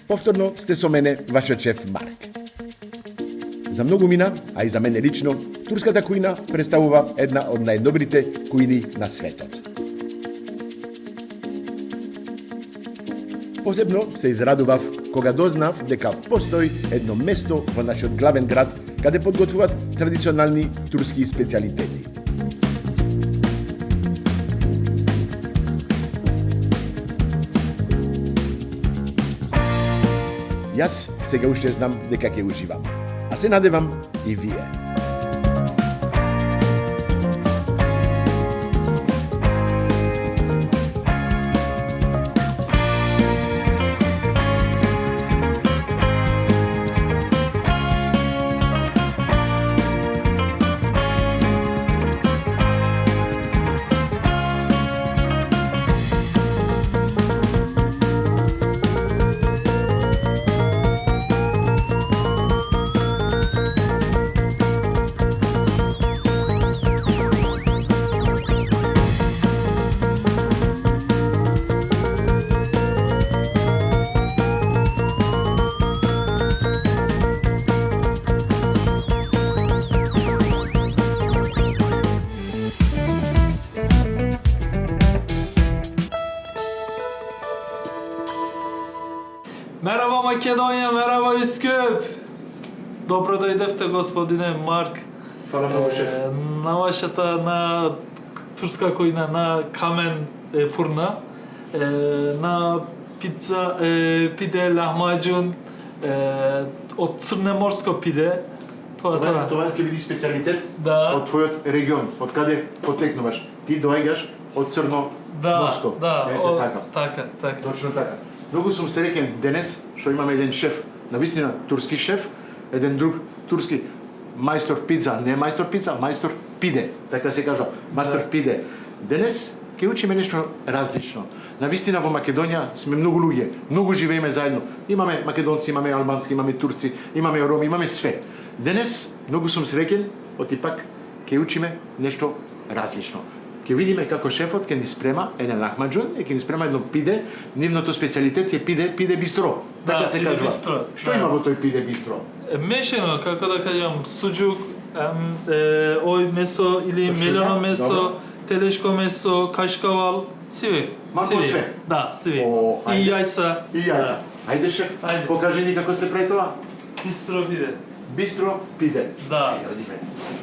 Повторно сте со мене, вашиот шеф Марк. За многу мина, а и за мене лично, турската кујна представува една од најдобрите кујни на светот. Посебно се израдував кога дознав дека постои едно место во нашиот главен град каде подготвуваат традиционални турски специјалитети. Јас сега уште знам дека ќе уживам, а се надевам и вие. Merhaba Makedonya, merhaba Üsküp. Dobro dojdevте, господине Марк. Фала многу, шеф. На вашата на турска којна на камен фурна, на пица, пиде лахмаџун, од црнеморско пиде. Тоа ќе биде специјалитет од твојот регион, од каде потекнуваш. Ти доаѓаш од Црноморско. Така. Точно така. Многу сум среќен денес што имаме еден шеф, навистина турски шеф, еден друг турски мајстор пица, не мајстор пица, мајстор пиде, така се кажа, мајстор пиде. Денес ќе учиме нешто различно. Навистина во Македонија сме многу луѓе, многу живееме заедно. Имаме македонци, имаме албански, имаме турци, имаме роми, имаме све. Денес многу сум среќен, отипак ќе учиме нешто различно. Ќе видиме како шефот ќе ни спрема еден лахмаџун и ќе ни спрема едно пиде. Нивното специјалитет е пиде бистро. Така се кажува. Што има во тој пиде бистро? Мешано, како да кажам, суџук, ој месо или мелено месо, телешко месо, кашкавал, сиве. Малку све. Да, све. И јајца. И јајца. Ајде шеф, покажи ни како се прави тоа. Бистро пиде. Бистро пиде. Да.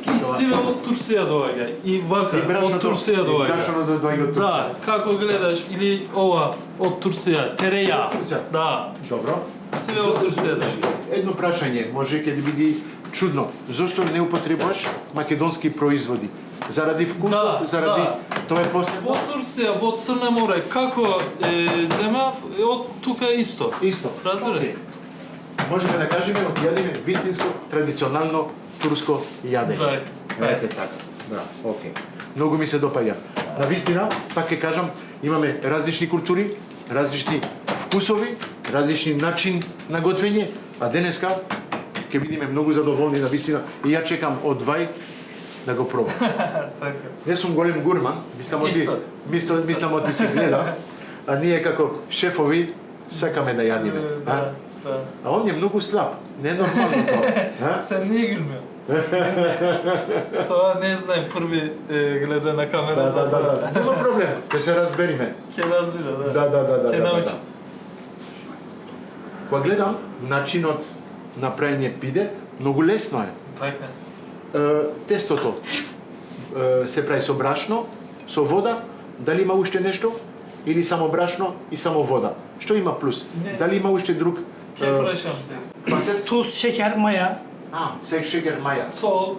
И сиве од Турција доаѓа. И вака од Турција доаѓа. И брашното доаѓа од Турција. Да, како гледаш, или ова од Турција, тереја. Да. Добро. Сиве од Турција доаѓа. Едно прашање, може ќе да биде чудно. Зошто не употребуваш македонски производи? Заради вкусот, заради тоа е посебно? Во Турција, во Црно море, како земав, од тука исто. Исто. Разбирате? Можеме да кажеме од јадеме вистинско традиционално турско јадење. Ете така. Браво, окей. Многу ми се допаѓа. Навистина, пак ќе кажам, имаме различни култури, различни вкусови, различни начин на готвење, а денеска ќе бидеме многу задоволни навистина и ја чекам од вај да го пробам. Не сум голем гурман, мислам оти се гледа, а ние како шефови сакаме да јадиме. А он е многу слаб, не е нормално тоа. Се не игриме. Тоа не знаем, први гледа на камера. Да. Нема проблем, ќе се разбериме. Ќе разбира, Да. Ќе научи. Кога гледам начинот на праење пиде, многу лесно е. Така. Тестото се прави со брашно, со вода, дали има уште нешто? Или само брашно и само вода? Што има плюс? Дали има уште друг? Ќе прашам се. Tuz, şeker, maya. Се шекер, маја. Сол,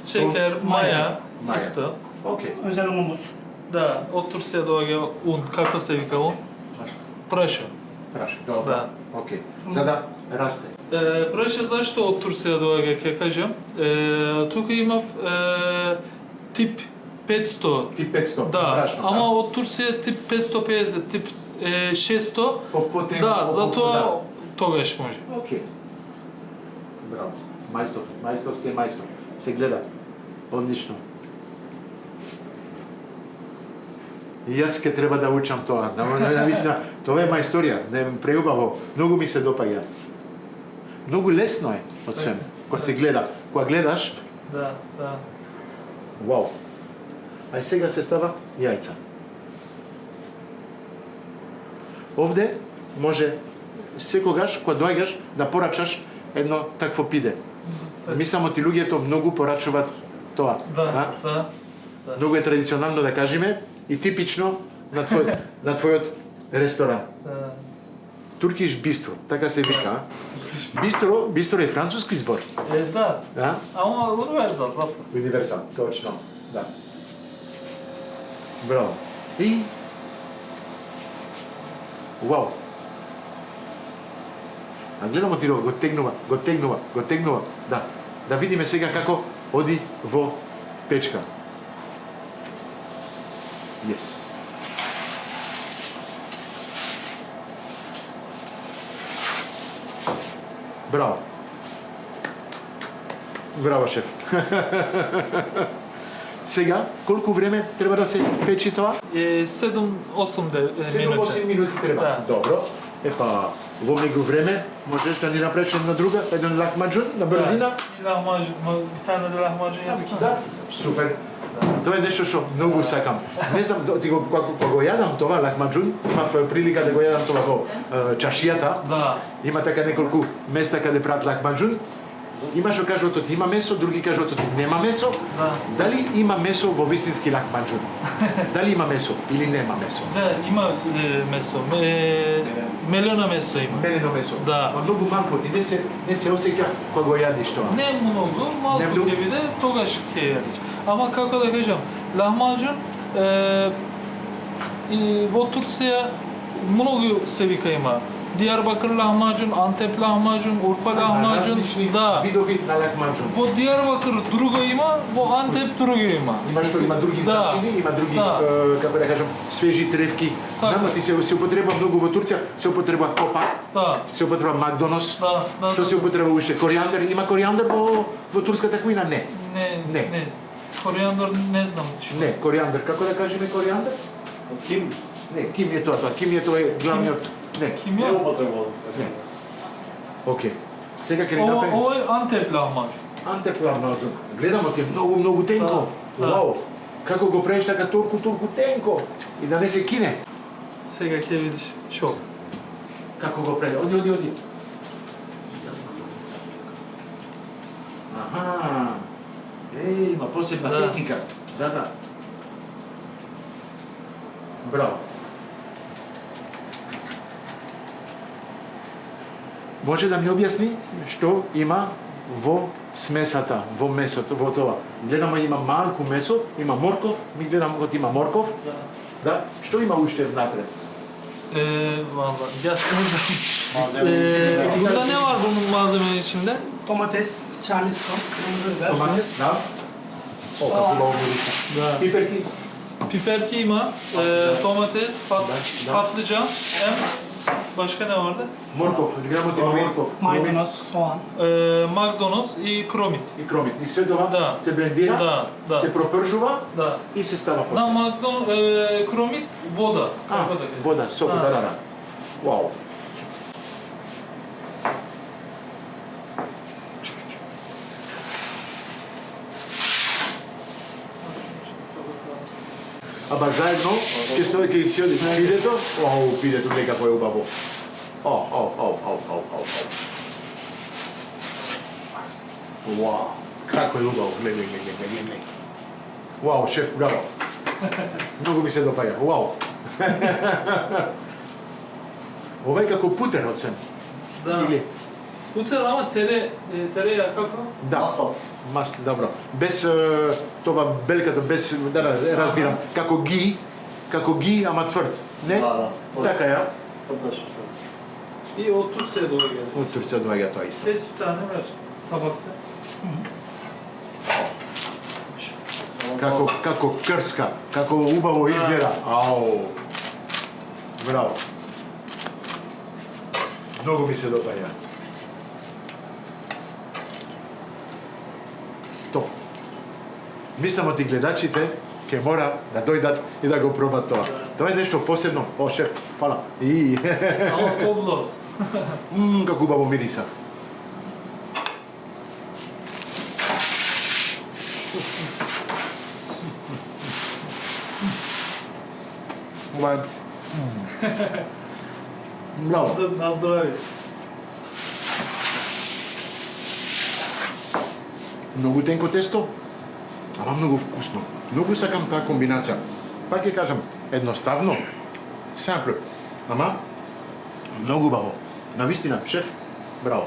шекер, маја, исто. Окей. Özel unumuz. Да, од Турција доаѓа ун. Како се вика ун? Праша. Добро. Да. Окей. За да расте. Праша зашто од Турција доаѓа, ќе кажам. Тука имав тип 500. Тип 500. Да, брашно, ама од Турција тип 550, тип 600. Да, затоа тогаш може. Окей. Браво. Мајстор се мајстор. Се гледа. Одлично. И јас ке треба да учам тоа. Навистина, тоа е мајсторија, преубаво, многу ми се допаѓа. Многу лесно е од свем, кога се гледа. Кога гледаш, Да. вау. А сега се става јајца. Овде може секогаш кога доаѓаш да порачаш едно такво пиде. Мислам ти луѓето многу порачуваат тоа. Да. Многу е традиционално да кажеме и типично на твојот ресторан. Туркиш бистро, така се вика. Бистро е француски збор. Да. Да? Ama universal zaten. Универсал, точно. Да. Браво. И вау. А гледам ти го тегнува. Да. Да видиме сега како оди во печка. Yes. Браво. Браво, шеф. Сега, колку време треба да се печи тоа? 7-8 7-8 минути треба. Да. Добро. Епа, во меѓувреме можеш да ни направиш една друга, еден лахмаджун на брзина? Bir tane de lahmacun yapsana. Да. Супер. Тоа е нешто што многу сакам. Не знам, кога го јадам тоа лахмаджун, имав прилика да го јадам тоа во чашијата. Да. Има така неколку места каде прават лахмаджун. Има што кажуваат оти има месо, други кажуваат оти нема месо. Да. Дали има месо во вистински лахмаджун? Дали има месо или нема месо? Da, ima meso. Melona meso ima. Мелено месо. Да. Ма многу малку ти не се осеќа кога го јадиш тоа. Ne mnogo, Ne malko mnogo. gibi de togaş keyeriz. Ama kako da kažem, lahmacun vo Turcija mnogo sevika ima. Diyarbakır lahmacun, Antep lahmacun, Urfa lahmacun, Различни da. видови на лахмаджун. Vo Diyarbakır drugo ima, vo Antep drugo ima. Има други Да. зачини, има други, Да. како да кажам, свежи тревки. Така. Знам, ти се употреба многу во Турција, се употреба попа, Da, се употреба Макдонос. da. Што се употреба уште? Коријандер, има коријандер во турската кујна? Не. Ne. Koriander ne znam. Не, коријандер. Како да кажеме коријандер? Ким? Не, ким е тоа? Ким е тоа главниот. Не. Kim Не ya? употребувам. Не. Окей. Сега ќе ни Ovo, направиме ovo je Antep lahmacun. Антеп лахмаджун. Гледамо ти многу тенко. Да. Вау. Како го правиш така толку тенко и да не се кине. Сега ќе видиш шок. Како го прави? Оди. Аха. Има посебна Да. техника. Да. Браво. Може да ми објасни што има во смесата, во месото, во тоа. Гледаме има малку месо, има морков, ми гледам кога има морков. Da. Да. Што има уште внатре? Vallahi. Gelsin Malzeme burada ne var bunun malzemenin içinde? Domates, charleston, kırmızı biber, Томатес, да. О, Соа. како убаво мирише. Da. Пиперки. Piper kıyma, domates, Da. patlıcan, hem başka ne vardı? Морков, гледаме има морков. maydanoz, soğan. Maydanoz i kromit. И кромит. И све тоа Да. се блендира, Da. се пропржува Da. и се става Na после. kromit voda. А, Kako da kažem? вода, сок, Da. да. Вау. Аба заедно ќе си оди пидето. Оу, пидето лека кој е убаво. Вау, како е убаво. Гледай. Вау, шеф, браво. Многу ми се допаѓа. Вау. Ова е како путер од сем. Da. Или Puter ama tereyağı kako? да. Масло. Масло, добро. Без това белката, без разбирам. Како ги, ама тврд. Не? Да. Така ја. Фантастично. İyi otur size doğru gelir. Од Турција доаѓа тоа исто. Kes bir tane ver tabakta. Како крска, како убаво изгледа. Ау. Браво. Многу ми се допаѓа. Топ. Мислам оти гледачите ќе мора да дојдат и да го пробат тоа. Тоа е нешто посебно. О, шеф, фала. И Ama koblo. како убаво мириса. Ова е... Браво. Na zdravje. Многу тенко тесто, ама многу вкусно. Многу сакам таа комбинација. Пак ќе кажам, едноставно, сампл, ама многу убаво. Навистина, шеф, браво.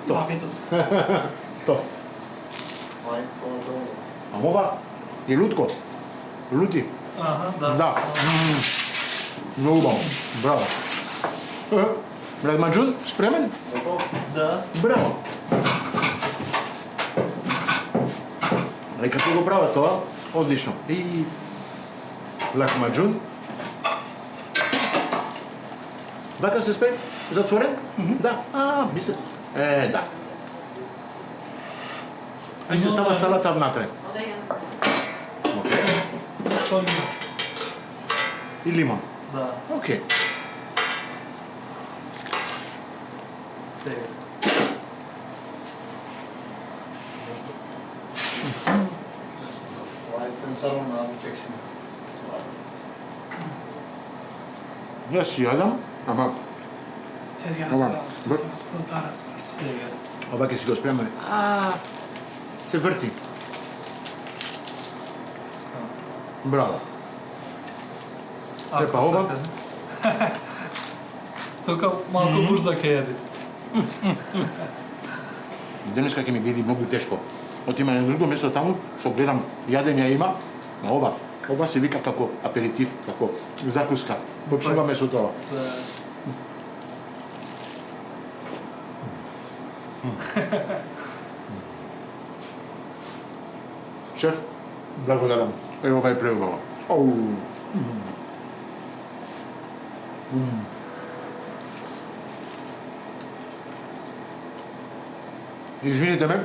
Топ. Afiyet olsun. Топ. Like for the... А ова е лутко. Лути. Aha, da. Да. Многу убаво. Браво. Размаджун, спремен? Готов? Da. Браво. И како го прават тоа, одлично. И лахмаджун. Вака се спре? Затворен? Да. Мисле. Да. И се става салата внатре. Son И лимон. Da. Окей. Sev. Like sen sarın abi çeksin. Јас си јадам, ама Tezgahı Tamam. sağlam. Bak. Bunu arasınız. Sev. ова ќе си го спремаме. Се врти. Браво. Arka ova. sakın. Toka malko burza kejedi. Денеска ќе ми биде многу тешко. Отима на друго место таму, што гледам јадење има, а ова се вика како аперитив, како закуска. Почнуваме со тоа. Шеф, благодарам. Ова е преубаво. Оу. Извините ме,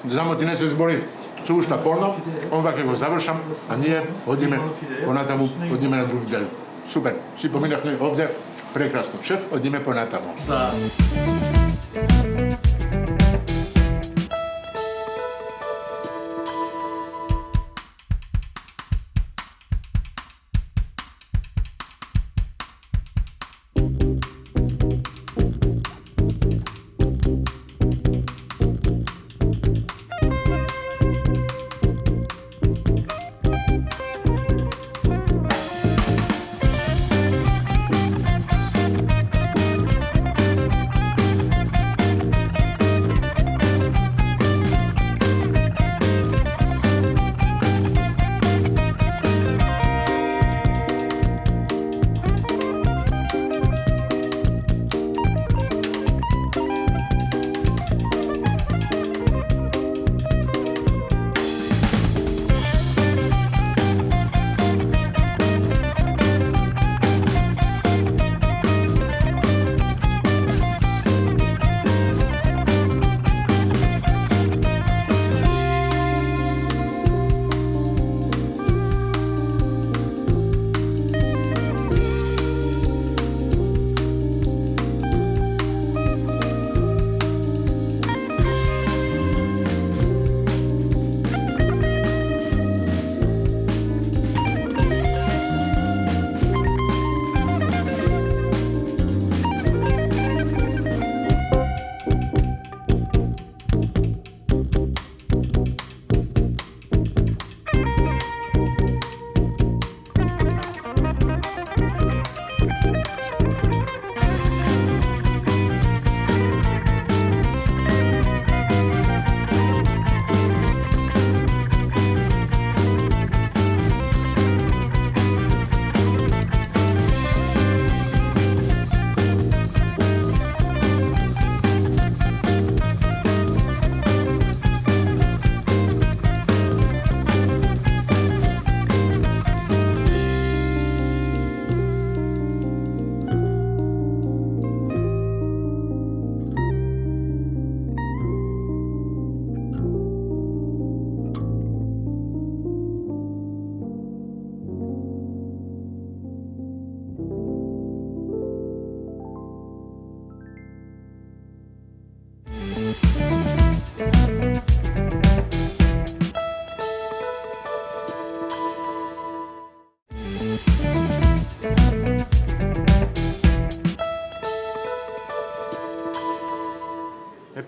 знам ти не се збори со ушта порно, ова ќе го завршам, а ние одиме понатаму, одиме на друг дел. Супер, си поминавме овде, прекрасно. Шеф, одиме понатаму. Da.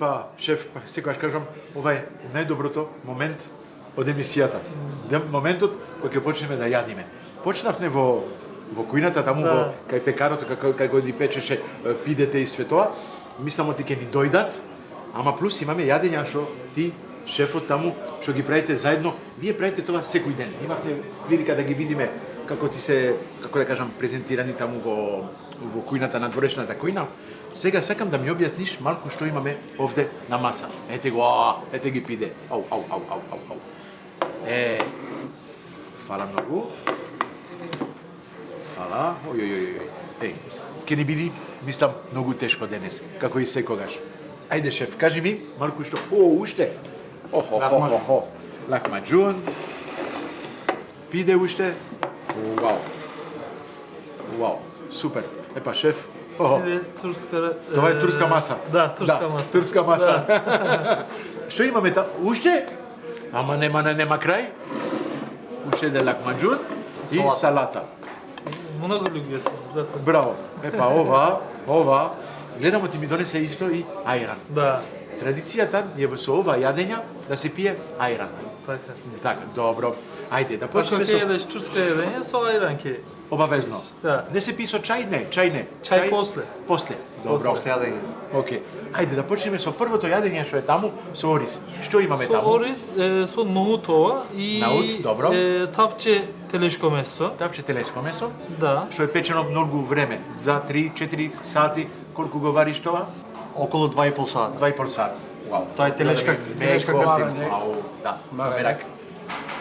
Епа, шеф, па секогаш кажам, ова е најдоброто момент од емисијата. Моментот кој ќе почнеме да јадиме. Почнавме во кујната таму во кај пекарото кај го ни печеше пидете и све тоа. Мислам ти ќе ни дојдат, ама плюс имаме јадења што ти шефот таму што ги правите заедно. Вие правите тоа секој ден. Имавме прилика да ги видиме како ти се, како да кажам, презентирани таму во кујната, на дворешната кујна. Сега сакам да ми објасниш малку што имаме овде на маса. Ете го, ете ги пиде. Ау. Фала многу. Фала. Ој. Ке ни биди, мислам, многу тешко денес, како и секогаш. Ајде, шеф, кажи ми малку што... уште. Лахмаџун. Пиде уште. Вау. Супер. Епа, шеф. Тоа е турска маса. Да, турска маса. Турска маса. Што имаме та? Уште? Ама нема крај. Уште де лахмаџун и салата. Многу љубио сум, затоа. Браво. Епа, ова. Гледамо ти ми донесе исто и ајран. Да, Традицијата е со ова јадења да се пие ајран. така. Така, добро. Ајде, да Ако почнеме ќе со... едеш турска јадење, со ајран ќе. Обавезно. Да. Не се пи со чај? Не, чај не. Чај после. После. Добро. После јадење. Океј. Ајде да почнеме со првото јадење што е таму, со ориз. Што имаме Со таму? ориз, со ноутова и Наут, добро. тавче телешко месо. Тавче телеско месо, Да. што е печено многу време. 2, 3, 4 сати. Колку го вариш тоа? Околу 2,5 сата. 2,5 сати. Вау. Тоа е телешка картина. Вау, да. Мерак.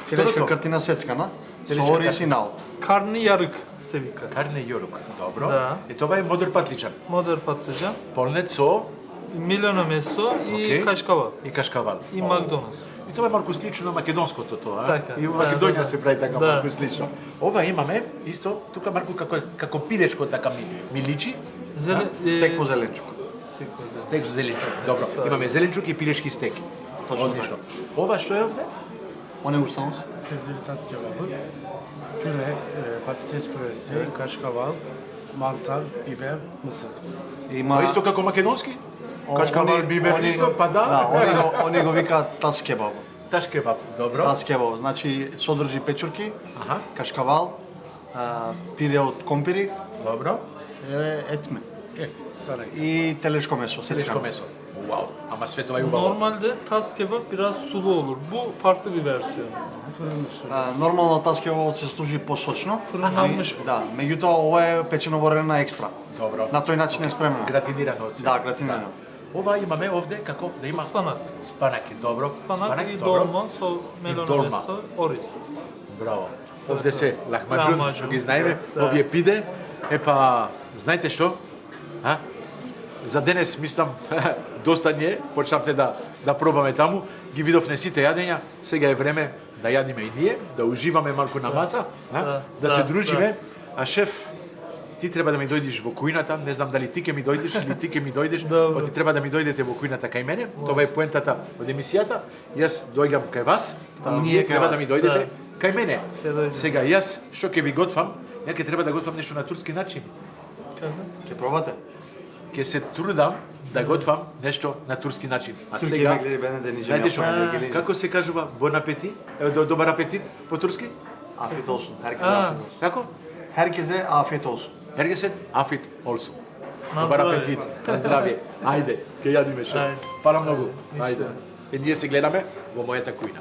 Телешка Второто? картина сецкана, со Телешка ориз и наут. Карни јарк се вика. Карне јорук. Добро. Да. И тоа е модер патличан. Модер патлиџан, Полнет со милено месо и Океј. кашкавал. и кашкавал. И Макдоналдс. И тоа е малку слично на македонското тоа, Така, и во да, Македонија да, се прави така да. малку слично. Ова имаме исто тука малку како пилешко така ми личи. Стек во зеленчук. Стек со зеленчук. Добро. Имаме зеленчук и пилешки стеки. Точно Одлично. Ова што е овде? Он е устанос. Sebzeli tas kebabı, püre, patates püresi, kaşkaval, mantar, biber, mısır. Има Тоа исто како македонски? Кашкавал, бибер, исто, па Да, да. они го викаат тас кебаб. Таш кебаб. Добро. Тас кебаб, значи содржи печурки, Аха. кашкавал, пире од компири, Добро. етме Evet, tarak. и телешко месо, Селешко сецкано. месо. Вау. Ама све тоа е убаво. Normalde tas kebap biraz sulu olur. Bu farklı bir versiyon. Fırın usulü. Нормално тас кебаб се служи посочно. Фрналмыш. Да, меѓутоа ова е печено во рена екстра. Добро. На тој начин е спремено. Гратинирано од све. Да, гратинирано. Ова имаме овде како да има Ispanak. спанаки. Добро. Ispanak i добро. dolma, so melano dolma. meso, oriz. Браво. Овде се лахмаџун, Лахмаџун. што ги знаеме, Да. овие пиде. Епа, знаете што? За денес мислам доста не, почнавте да пробаме таму, ги видовме сите јадења, сега е време да јадиме и ние, да уживаме малку на маса, да се дружиме. А шеф, ти треба да ми дојдеш во кујната, не знам дали ти ќе ми дојдеш или ти ќе ми дојдеш, Добро. ти треба да ми дојдете во кујната кај мене, тоа е поентата од емисијата, јас доаѓам кај вас, а ние вие кај треба вас. да ми дојдете Да. кај мене. Ќе дојдем. Сега јас што ќе ви готвам, ја ќе треба да готвам нешто на турски начин. Ќе пробате? Ќе се трудам да готвам нешто на турски начин. А Турки сега, емеклери бене да ни знаете што, женја. како се кажува бон апетит? Добар апетит по турски? Afiyet olsun. Herkese Aa. afiyet olsun. Како? Herkese afiyet olsun. Herkese afit olsun. Na Добар zdravje. апетит, на здравје. Ајде, ќе јадиме шеф. Ајде. Фала многу. Ајде. И ние се гледаме во мојата кујна.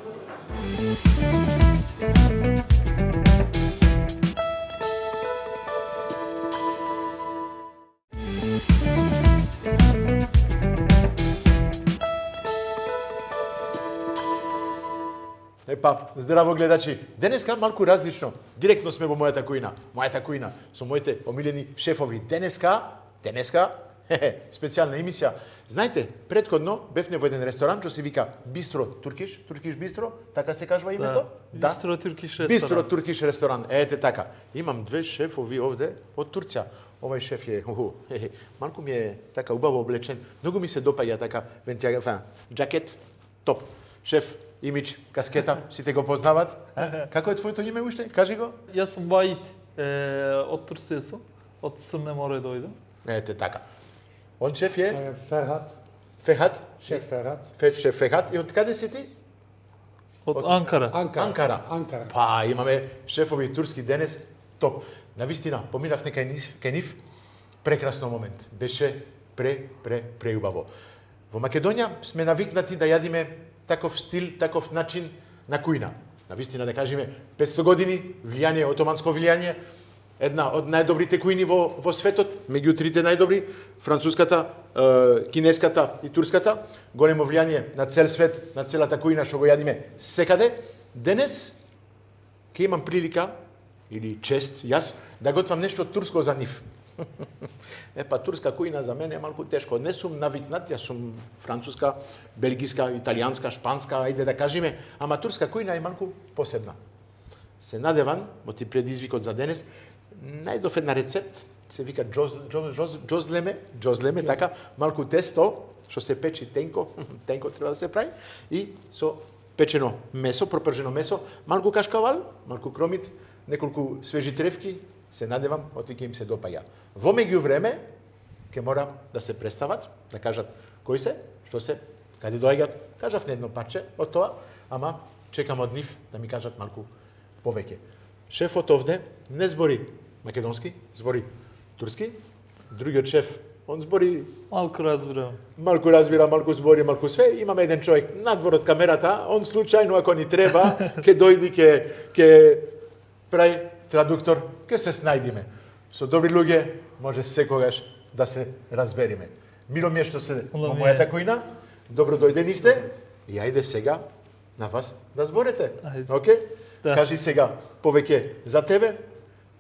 Епа, здраво гледачи. Денеска малку различно. Директно сме во мојата кујна. Мојата кујна со моите омилени шефови. Денеска, специјална емисија. Знаете, претходно бевме во еден ресторан што се вика Бистро Туркиш, Туркиш Бистро, така се кажува името? Бистро Туркиш ресторан. Бистро Туркиш ресторан. Ете така. Имам две шефови овде од Турција. Овај шеф е, малку ми е така убаво облечен. Многу ми се допаѓа така джакет, топ. Шеф, имидж, каскета, сите го познават. Како е твоето име уште? Кажи го. Јас сум Ваид, од Турција сум, од Црне море дојдам. Ете така. Он шеф е Ferhat, Фехат? Şef Ferhat. Шеф Фехат. И откъде си ти? От Анкара. Анкара. Ankara. Па, имаме шефови турски денес. Топ. Навистина, поминавме кај нив. Прекрасно момент. Беше преубаво. Во Македонија сме навикнати да јадиме таков стил, таков начин на кујна. Навистина да кажеме 500 години влијание, отоманско влијание, една од најдобрите кујни во светот, меѓу трите најдобри, француската, кинеската и турската, големо влијание на цел свет, на целата кујна што го јадиме секаде. Денес ќе имам прилика или чест јас да готвам нешто турско за нив. Па турска кујна за мене е малку тешко. Не сум навикнат, јас сум француска, белгиска, италијанска, шпанска, ајде да кажеме, ама турска кујна е малку посебна. Се надевам, во ти предизвикот за денес, најдов една рецепт, се вика джозлеме, така, малку тесто, што се печи тенко, тенко треба да се прави, и со печено месо, пропржено месо, малку кашкавал, малку кромит, неколку свежи тревки, се надевам, оти ќе им се допаѓа. Во меѓувреме, ќе мора да се представат, да кажат кои се, што се, каде доаѓаат, кажав на едно парче од тоа, ама чекам од нив да ми кажат малку повеќе. Шефот овде не збори македонски, збори турски, другиот шеф, он збори Малку разбирам. малку разбира, малку збори, малку све. Имаме еден човек надвор од камерата, он случајно ако ни треба, ќе дојди, ќе прави традуктор, ќе се снајдиме. Со добри луѓе може секогаш да се разбериме. Мило ми е што се во мојата кујна, добро дојдени сте, и ајде сега на вас да зборете. Ајде. Океј? Да. Кажи сега повеќе за тебе,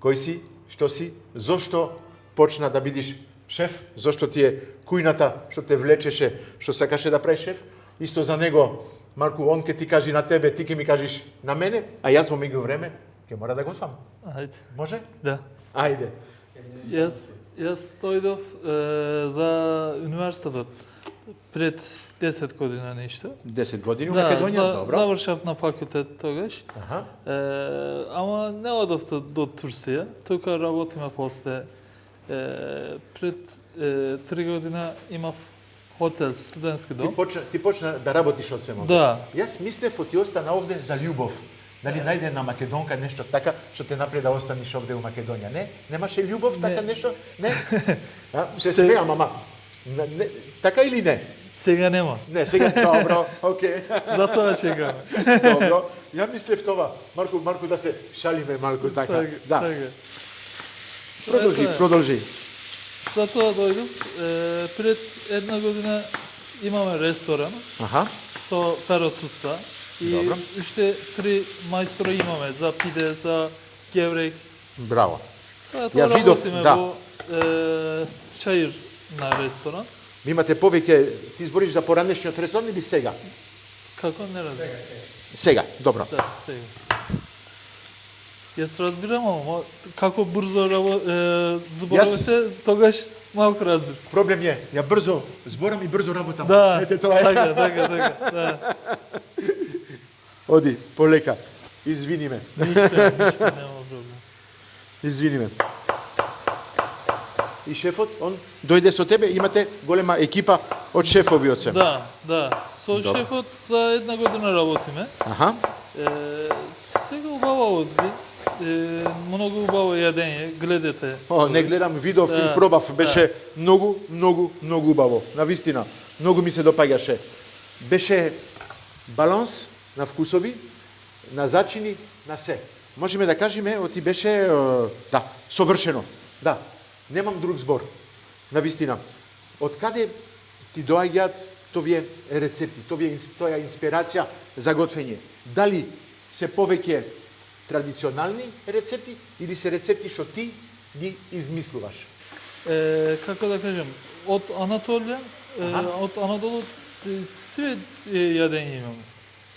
кој си, што си, зошто почна да бидиш шеф, зошто ти е кујната што те влечеше, што сакаше да правиш шеф, исто за него, малку он ќе ти кажи на тебе, ти ќе ми кажиш на мене, а јас во меѓувреме ќе мора да готвам. Ајде. Може? Да. Ајде. Јас дојдов за универзитетот пред 10 година нешто. 10 години во Македонија, добро. Завршав на факултет тогаш. Аха. Ама не одов до Турција, тука работиме после. Пред 3 година имав хотел, студентски дом. Ти почна да работиш од свемо. Да. Јас мислев ти остана овде за љубов. Дали најде една македонка нешто така што те направи да останеш овде у Македонија? Не? Немаше љубов така нешто? Не? Се смеам, ама така или не? Сега нема. Не, сега добро, окей. Затоа чекаме. Добро. Ја мислев това. Марко да се шалиме малку така. Да. Така. Продолжи. Затоа дојдов. Пред една година имаме ресторан Аха. со перотуса. И Добро. уште 3 мајстори имаме за пиде, за геврек. Браво. Тоа Ја видов, работиме да. во чаир на ресторан. Имате повеќе, ти збориш за поранешниот ресторан или сега? Како не разбирам? Сега, добро. Да, сега. Јас разбирам, ама како брзо зборувате, тогаш малку разбирам. Проблем е, ја брзо зборам и брзо работам. Да, Ете тоа е. така, да. Оди, полека. Извини ме. Ништо нема проблем. Извини ме. И шефот, он дојде со тебе, имате голема екипа од шефови од се. Да. Со Добро. шефот за една година работиме. Аха. Сега убаво одби. Многу убаво јадење, гледате. Не гледам, видов и пробав, беше многу убаво. Навистина, многу ми се допаѓаше. Беше баланс на вкусови, на зачини, на се. Можеме да кажеме, оти беше, да, совршено. Да, немам друг збор. Навистина. Од каде ти доаѓаат товие рецепти, тоа инспирација за готвење? Дали се повеќе традиционални рецепти или се рецепти што ти ги измислуваш? Како да кажем, од Анатолија, од Анадолу све јадење имаме.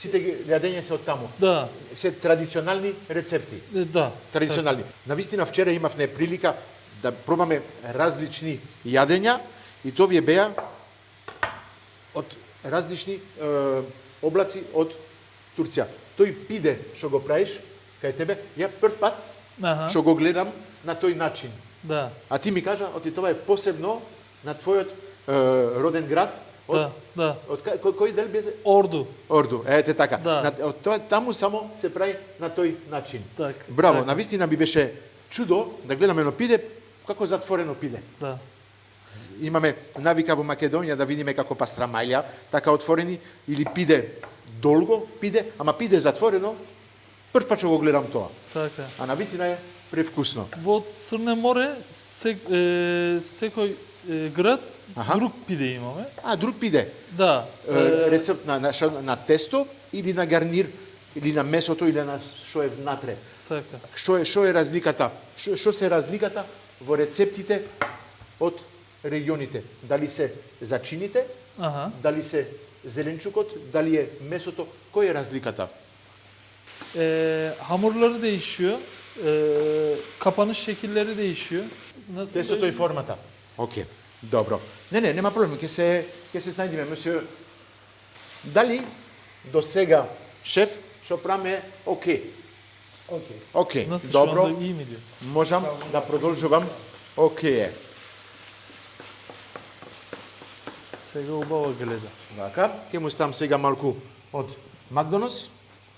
Сите јадења се од таму. Да. Се традиционални рецепти. Да. Традиционални. Навистина вчера имавме прилика да пробаме различни јадења и тоа беа од различни облаци од Турција. Тој пиде што го правиш кај тебе, ја прв пат што го гледам на тој начин. Да. А ти ми кажа, оти тоа е посебно на твојот роден град, Да. Кој дел беше? Орду. Орду, ете така. Да. Таму само се прави на тој начин. Так, Браво, так. навистина би беше чудо да гледаме едно пиде како затворено пиде. Да. Имаме навика во Македонија да видиме како пастрамајлја, така отворени, или пиде долго, пиде, ама пиде затворено, прв пат што го гледам тоа. Така. А навистина е превкусно. Во Црне море секој град Аха. друг пиде имаме. А, друг пиде. Да. Рецепт на тесто или на гарнир, или на месото, или на што е внатре. Така. Што е разликата? Што се разликата во рецептите од регионите? Дали се зачините, Аха. дали се зеленчукот, дали е месото? Кој е разликата? Hamurları değişiyor. Kapanış şekilleri değişiyor. Nasıl Тестото и söyleyeyim? формата. Океј, добро. Не, нема проблем, ќе се снајдиме, месио. Дали до сега шеф што праме окей? Okey. Окей, Nasıl şu добро. anda iyi mi diyor? Можам да продолжувам. Окей е. Сега убава гледа. Вака, ќе му ставам сега малку од Макдоналдс.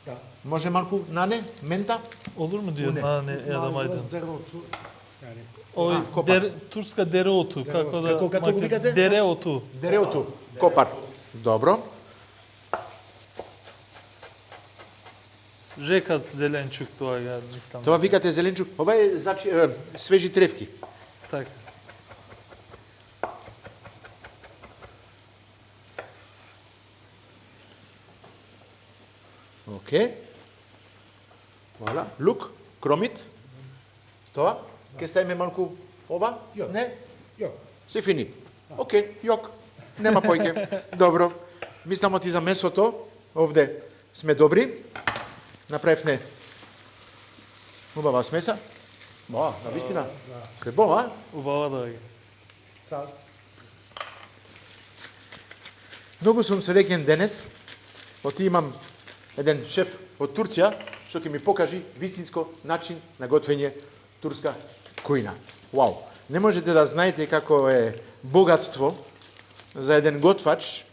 Da. Може малку нане, мента. Olur mu diyor Bu ne? nane ya da Maydanoz, maydanoz. dereotu. Yani O kopar. Turska dereotu. Kako da Kako го викате? dereotu. Дереото, копар. Добро. Rekas zelençuk doğa geldi İstanbul'da. Тоа викате зеленчук. Ова е свежи тревки. Tak. Окей. Вала. Лук, кромит. Тоа. Ке ставиме малку ова? Јок. Не? yok. Се фини. Окей, јок. Нема појке. Добро. Мислам ти за месото. Овде сме добри. Направивме убава смеса. Ба, навистина. Се бова, Ubava da Salt. Многу сум среќен денес, оти имам еден шеф од Турција, што ќе ми покажи вистинско начин на готвење турска кујна. Вау! Не можете да знаете како е богатство за еден готвач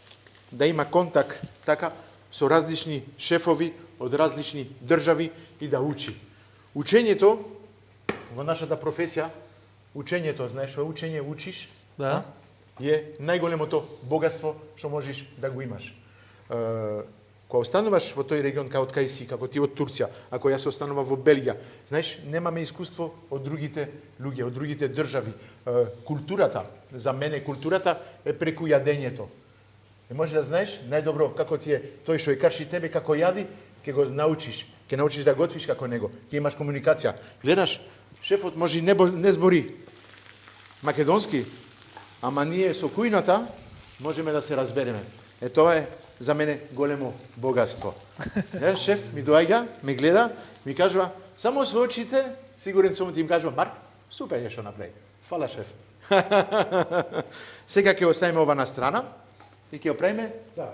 да има контакт така со различни шефови од различни држави и да учи. Учењето во нашата професија, учењето, знаеш што е учење, учиш, Да. е најголемото богатство што можеш да го имаш. Кога остануваш во тој регион као од кај си, како ти од Турција, ако јас останувам во Белгија, знаеш, немаме искуство од другите луѓе, од другите држави. Културата, за мене културата е преку јадењето. И може да знаеш најдобро како ти е тој што е карши тебе, како јади, ќе го научиш, ќе научиш да готвиш како него, ќе имаш комуникација. Гледаш, шефот може и не збори македонски, ама ние со кујната можеме да се разбереме. Е тоа е за мене големо богатство. Шеф ми доаѓа, ме гледа, ми кажува, само со очите, сигурен сум ти им кажува, Марк, супер е што направи. Фала, шеф. Сега ќе оставиме ова на страна и ќе оправиме Da.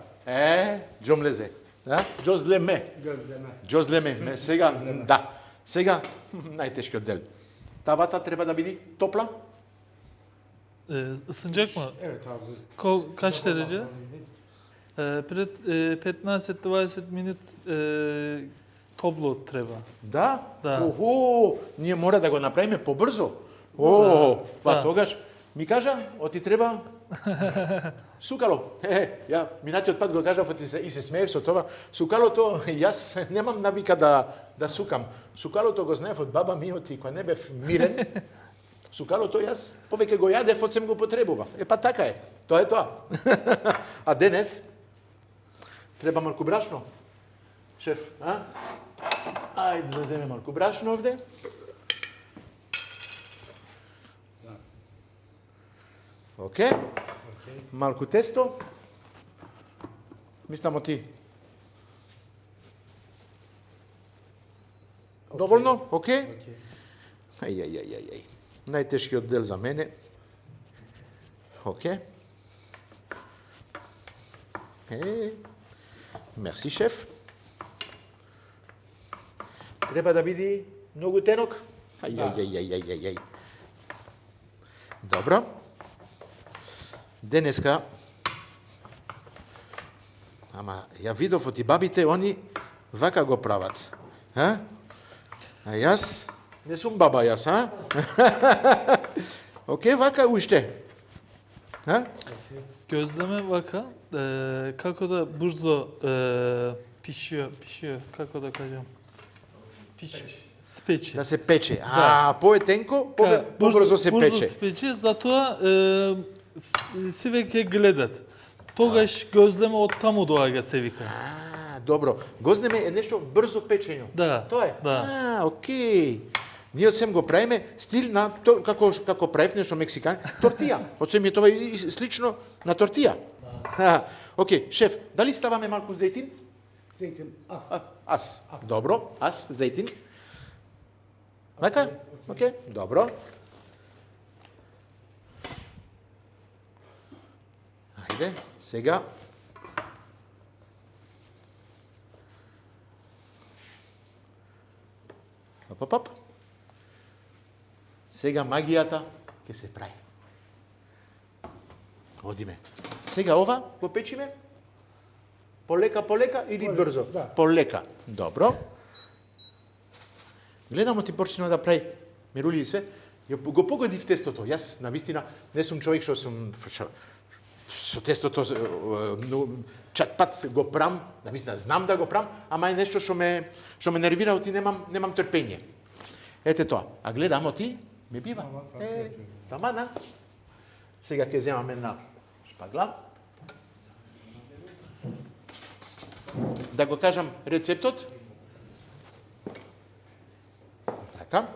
Джомлезе. Да? Джозлеме. Gözleme. Джозлеме. Сега, да. Сега, најтешкиот дел. Тавата треба да биде топла? Isınacak mı? Evet abi. Kaç Sıcak derece? olmaz lazım. Пред 15-20 минут топло треба. Да? Да. Охо, ние мора да го направиме побрзо. О, па Да. тогаш ми кажа, оти треба сукало. Ја минатиот пат го кажав и се смеев со тоа. Сукалото, јас немам навика да сукам. Сукалото го знаев од баба ми, оти кога не бев мирен. Сукалото јас повеќе го јадев, од сем го потребував. Па така е. Тоа е тоа. А денес треба малку брашно. Шеф, а? Ајде да земе малку брашно овде. Океј. Малку тесто. Мислам ти. Доволно? Океј? Okey. Ај. Најтешкиот дел за мене. Океј. Мерси, шеф. Треба да биде многу тенок. Ај. Добро. Денеска Ама ја видов од и бабите, они вака го прават. А јас не сум баба јас, а? Окей, вака уште. А? Gözleme vaka kako da burzo pişiyor. Kako da kažem? Speči. Да се пече. А, поетенко, побрзо се Burzo пече. speči, zato svi ke gledat. Тогаш gözleme от тамо доаѓа се вика. А, добро. Гознеме е нешто брзо печење. Да. Тоа е. Да. А, окей. Ние од сем го правиме стил на како правив нешто мексикан, тортија. Од сем е тоа слично на тортија. Окей, шеф, дали ставаме малку зејтин? Zeytin az. Аз. Добро, аз зејтин. Вака? Окей, добро. Ајде, сега. Оп. Сега магијата ќе се прави. Одиме. Сега ова го печиме? Полека или брзо? Да. Полека. Добро. Гледам ти почнува да прави мерули и све. Го погодив тестото. Јас, навистина, не сум човек што сум со тестото чак пат го прам, навистина знам да го прам, ама е нешто што ме нервира, оти немам трпење. Ете тоа. А гледам оти ми бива. Тамана. Сега ќе земам една шпагла. Да го кажам рецептот. Така.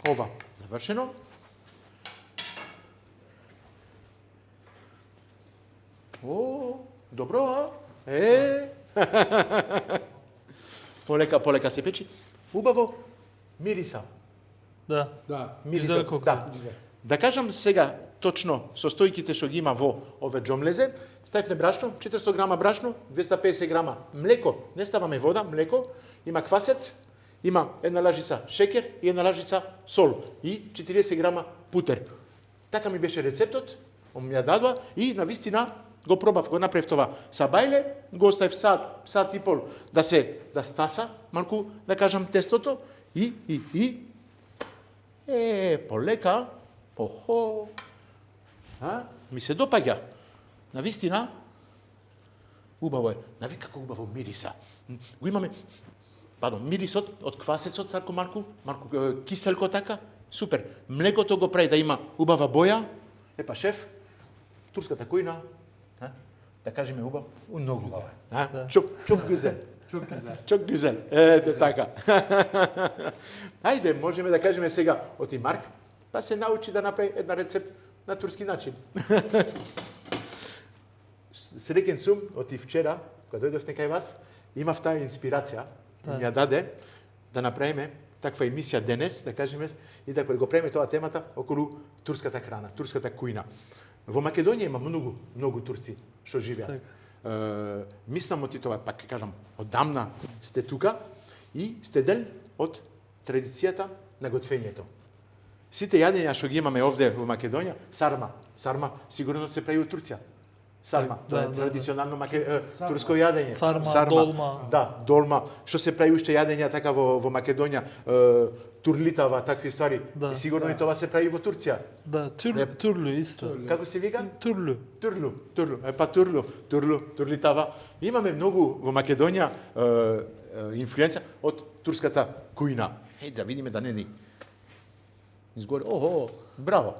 Ова завршено. О, добро, а? Полека се печи. Убаво мириса. Да. Da. Güzel kokuyor. Да. Да кажам сега точно состојките што ги има во ове џомлезе. Ставивме брашно, 400 грама брашно, 250 грама млеко, не ставаме вода, млеко, има квасец, има една лажица шекер и една лажица сол и 40 грама путер. Така ми беше рецептот, ми ја дадоа и навистина го пробав, го направив това. Са бајле, го оставив сат и пол да стаса, малку да кажам тестото и полека, охо, ми се допаѓа. Навистина, убаво е. Нави како убаво мириса. Го имаме, мирисот од квасецот, тако малку киселко така, супер. Млекото го прави да има убава боја. Епа шеф, турската кујна, да кажеме убав, многу убава. Чоп гузел. Çok güzel. Çok güzel. Ете така. Ајде, можеме да кажеме сега оти Марк, па се научи да направи една рецепт на турски начин. Среќен сум оти вчера, кога дојдовте кај вас, имав таа инспирација, ми ја даде да направиме таква емисија денес, да кажеме, и да го правиме тоа темата околу турската храна, турската кујна. Во Македонија има многу турци што живеат. Мислам оти тоа, пак кажам, одамна сте тука и сте дел од традицијата на готвењето. Сите јадења што ги имаме овде во Македонија, сарма сигурно се прави од Турција. Сарма, тоа е традиционално турско јадење. Сарма, долма. Да, долма, што се прави уште јадења така во Македонија, турлитава, такви ствари. Да, И сигурно и тоа се прави во Турција. Da, türlü isto. Како се вика? Türlü. Турлитава. Имаме многу во Македонија инфлуенца од турската кујна. Да видиме да не ни изгоре. Браво.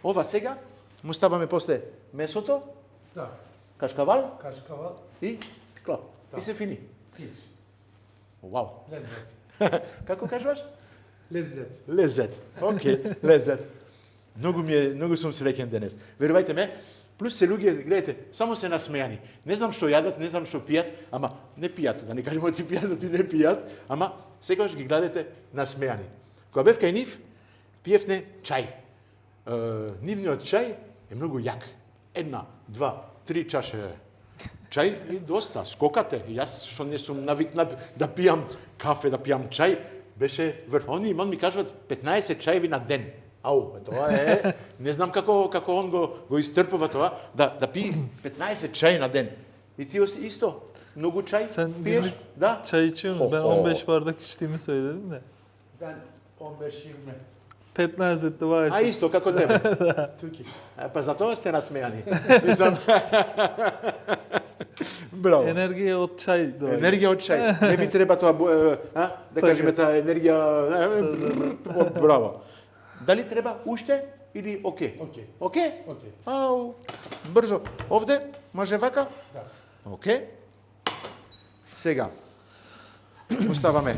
Ова сега му ставаме после месото, Da. кашкавал Kaşkaval. и клап. И се фини. Pirinç. Вау. Lezzet. Како кажуваш? Lezzet. Лезет. Окей, лезет. Многу сум среќен денес. Верувајте ме, плюс се луѓе, гледате, само се насмејани. Не знам што јадат, не знам што пијат, ама не пијат, да не кажеме оти пијат, и не пијат, ама секогаш ги гледате насмејани. Кога бев кај нив, пиевне чај. Нивниот чај е многу јак. 1, 2, 3 чаше чај и доста, скокате. Јас што не сум навикнат да пијам кафе, да пијам чај, беше врв. Они ми кажуваат 15 чајеви на ден. Ау, тоа е, не знам како он го истрпува тоа, да пи 15 чај на ден. И ти исто. Многу чај Sen пиеш? günlük Да? çay içiyor musun? Ben Ho, ho. 15 bardak içtiğimi söyledim de. Ben 15-20. Petnazette var. А исто како тебе. Turkish. Па за тоа сте насмејани. Мислам. Браво. Enerjiye o çay doyuyor. Енергија од чај. Не ви треба тоа, да кажеме таа енергија. Браво. Дали треба уште или оке? Окей. Оке? Окей. Ау, брзо. Овде може вака? Да. Оке. Сега. Оставаме.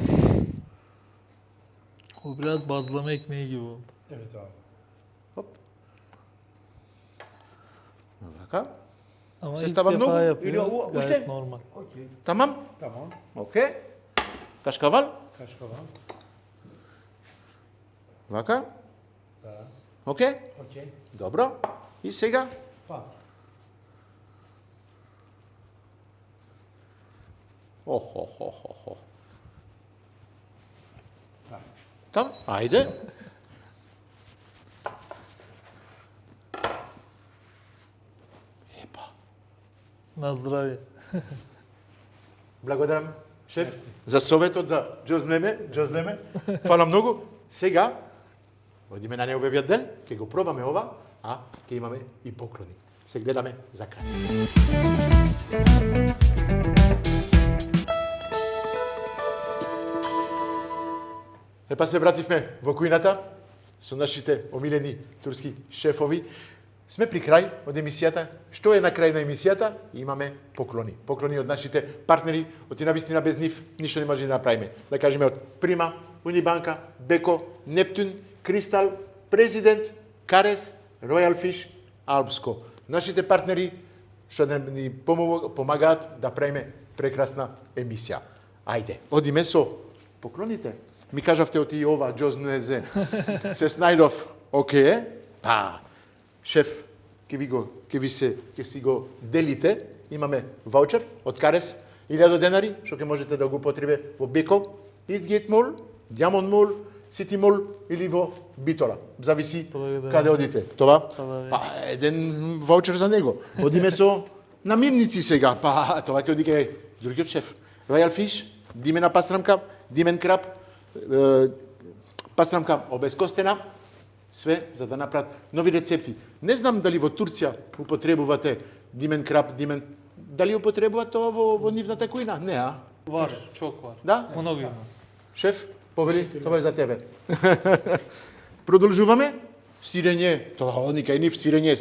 O biraz bazlama ekmeği gibi oldu. Evet abi. Хоп. Вака. Ama Ses ilk taban defa много? yapıyor. Или у- Gayet уште? normal. Okey. Тамам? Tamam. Оке. Кашкавал? Kaşkaval. Вака. Da. Оке. Okey. Добро. И сега? Pa. Охо. Da. Там? Ајде. Епа. Na zdravje. Благодарам, шеф, Мерси. за советот за Џозлеме. Фала многу. Сега, одиме на необјавиот дел, ќе го пробаме ова, а ќе имаме и поклони. Се гледаме за крај. Епа се вративме во кујната со нашите омилени турски шефови. Сме при крај од емисијата. Што е на крај на емисијата? Имаме поклони. Поклони од нашите партнери, од и навистина без нив ништо не може да направиме. Да кажеме од Прима, Унибанка, Беко, Нептун, Кристал, Президент, Карес, Ројал Фиш, Алпско. Нашите партнери што да ни помагаат да правиме прекрасна емисија. Ајде, одиме со поклоните. Ми кажавте оти ова, Џознезе. Се снајдов, оке, па, шеф, ќе си го делите. Имаме ваучер од Карес, 1000 денари, што ќе можете да го употребе во Беко, Истгейт мол, Диамонд мол, Сити мол или во Битола. Зависи Благодарам. каде одите. Това? Благодарам. Па, еден ваучер за него. Одиме со намирници сега. Па, тоа ќе одике другиот шеф. Ројал Фиш, димена пастрамка, димен краб, пастрамка обезкостена, све за да направат нови рецепти. Не знам дали во Турција употребувате димен краб, дали употребуваат тоа во нивната кујна? Не, а? Var, çok var. Да? Много има. Шеф, повели, тоа е за тебе. Продолжуваме. Сирење, тоа они кај нив сирење,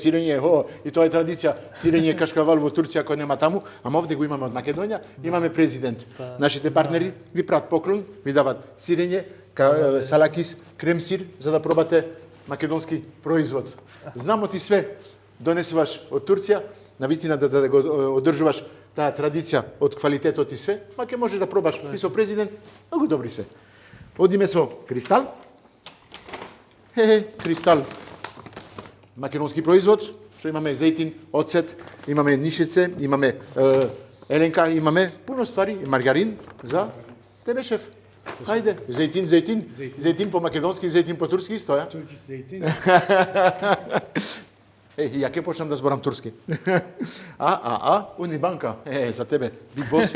и тоа е традиција. Сирење кашкавал во Турција кој нема таму, ама овде го имаме од Македонија, имаме президент. Нашите партнери ви прават поклон, ви дават сирење, салакис, кремсир за да пробате македонски производ. Знамо ти све донесуваш од Турција, навистина да го одржуваш таа традиција од квалитетот и све, ма ќе може да пробаш и со президент, многу добри се. Одиме со Кристал. Кристал. Македонски производ, што имаме зејтин, оцет, имаме нишице, имаме еленка, имаме пуно ствари, маргарин за тебе, шеф. Ајде, зејтин по македонски, зејтин по турски исто, ја? Turkish zeytin. Ја ќе почнам да зборам турски. Унибанка, за тебе, Big Boss.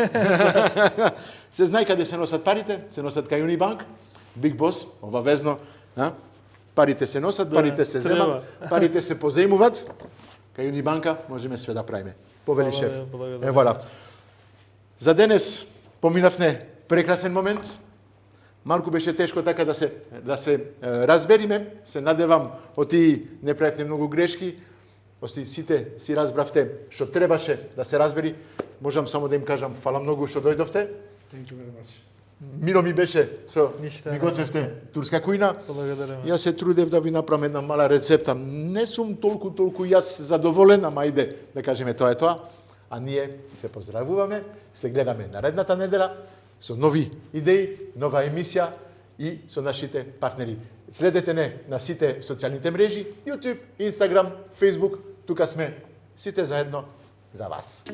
Се знае каде се носат парите, се носат кај Унибанк, Big Boss, обавезно, парите се носат, парите се земат, парите се позаимуваат, кај Унибанка можеме све да правиме. Повели шеф. Вуала. За денес поминавме прекрасен момент. Малку беше тешко така да се разбериме. Се надевам, оти не правевте многу грешки. Оси сите си разбравте што требаше да се разбери. Можам само да им кажам фала многу што дојдовте. Thank you very much. Мило ми беше што Ништа ми нема. готвевте турска кујна. Благодарам. Јас се трудев да ви направам една мала рецепта. Не сум толку јас задоволен, ама иде да кажеме тоа е тоа. А ние се поздравуваме, се гледаме наредната недела со нови идеи, нова емисија и со нашите партнери. Следете не на сите социјалните мрежи, YouTube, Instagram, Facebook, тука сме сите заедно за вас.